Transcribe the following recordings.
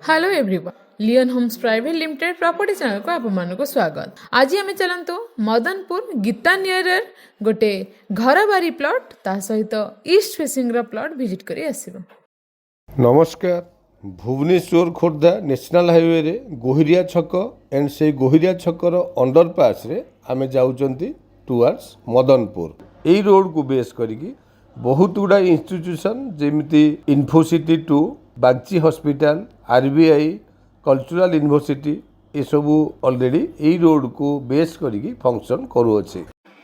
Hello everyone, Leon homes private limited property channel को आपको स्वागत। आज आम चलतु मदनपुर गीता नियर गोटे घर बारी प्लॉट ता सहित ईस्ट फेसिंग प्लॉट विजिट करी आसिबो। नमस्कार। भुवनेश्वर खोर्धा नेशनल हाईवे रे गोहिरिया छक एंड से गोहिरिया छकर अंडरपास रे आमे जाउचंती टुवर्ड्स मदनपुर। एई रोड को बेस करिकी बहुत गुड़ा इंस्टीट्यूशन जेमिति Infocity two Bagchi hospital RBI cultural university ये सबू ऑलरेडी एई रोड को बेस करिकी फंक्शन करूअछि।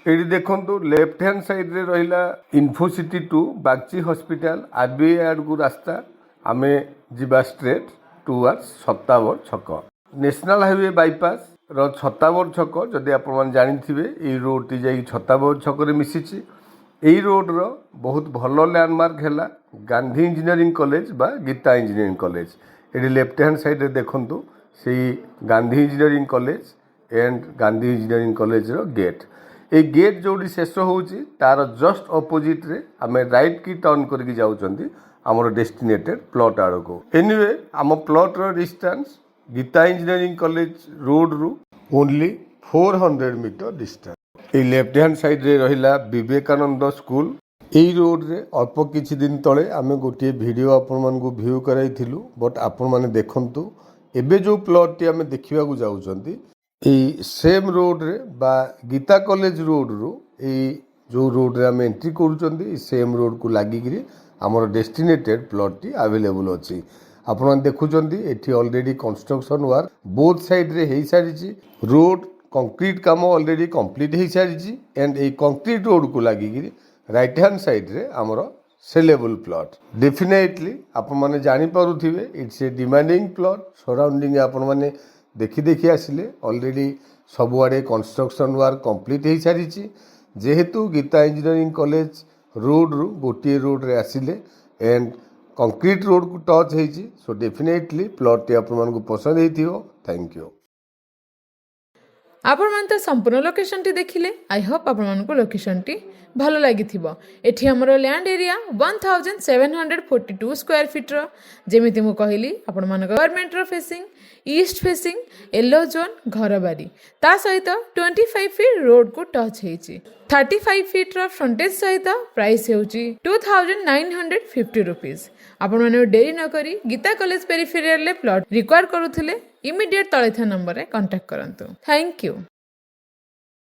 एठी देखंतु लेफ्ट हैंड साइड रे रहिला Infocity two Bagchi hospital RBI आड़ को रास्ता आमे जिबा straight towards Chhatabar Chhak. National highway bypass रो छत्तावर छक जदि आपण माने जानिथिबे एई रोड टी जाई छत्तावर छक रे मिसिछि। एई रोड रो बहुत भलो लैंडमार्क हैला गांधी इंजीनियरिंग कॉलेज बा गीता इंजीनियरिंग कॉलेज। एठी लेफ्ट हैंड साइड रे देखंतु सेई Gandhi engineering college and Gandhi engineering college रो गेट। ए गेट जोडी शेष होउची तार जस्ट ऑपोजिट रे हमें राइट की टर्न करके जाउचंती हमर डेस्टिनेटेड प्लॉट आड़ को। एनीवे आम प्लॉट रो distance Gita engineering college road रु ओनली 400 मीटर डिस्टेंस। ए लेफ्ट हैंड साइड रे रहिला विवेकानंद स्कूल। एई रोड रे अल्प किछि दिन तळे आमे गोटे वीडियो आपण मन को व्यू कराइथिलु, बट आपण माने देखंतु एबे जो प्लॉट टी आमे देखिबा को जाउचंती एई सेम रोड रे बा गीता कॉलेज रोड रु एई जो रोड रे आमे एंट्री करूचंती सेम रोड को लागि गिरी हमर डेस्टिनेटेड प्लॉट टी अवेलेबल अछि। आपण माने देखुचंती एठी already construction work both side रे हेई सारिछि। रोड कंक्रीट काम ऑलरेडी कंप्लीट हो सारी एंड ए कंक्रीट रोड को लगिकी राइट हैंड साइड रे आमर सेलेबल प्लॉट। डेफिनेटली आपण माने जानि पारुथिबे it's a demanding plot. Surrounding आपण माने देखि देखि आसिले ऑलरेडी सबुआडे कंस्ट्रक्शन वर्क कंप्लीट हो सारी। जेहेतु गीता इंजीनियरिंग कॉलेज रोड रु गोटे रोड रे आसिले एंड कंक्रीट रोड को टच होइछि, सो डेफिनेटली प्लॉट टी आपण मानको पसंद हेतियो। Thank you. आपण मान तो संपूर्ण लोकेशन टी देखिले। आई होप आपण मान को लोकेशन टी भलो लागि थिबो। एठी हमरो लैंड एरिया 1742 स्क्वायर फीट रो जेमिति मु कहली आपण मान गवर्नमेंट रो facing east facing yellow zone घरबारी ता सहित 25 फीट रोड को टच हेछि। 35 फीट रो फ्रंटेज सहित प्राइस हेउची 2950 रुपीस। आपण माने डेरी न करी गीता कॉलेज पेरिफेरियल ले प्लॉट रिक्वायर करूथिले इमीडिएट तळे था नंबर रे कांटेक्ट करंतु। Thank you.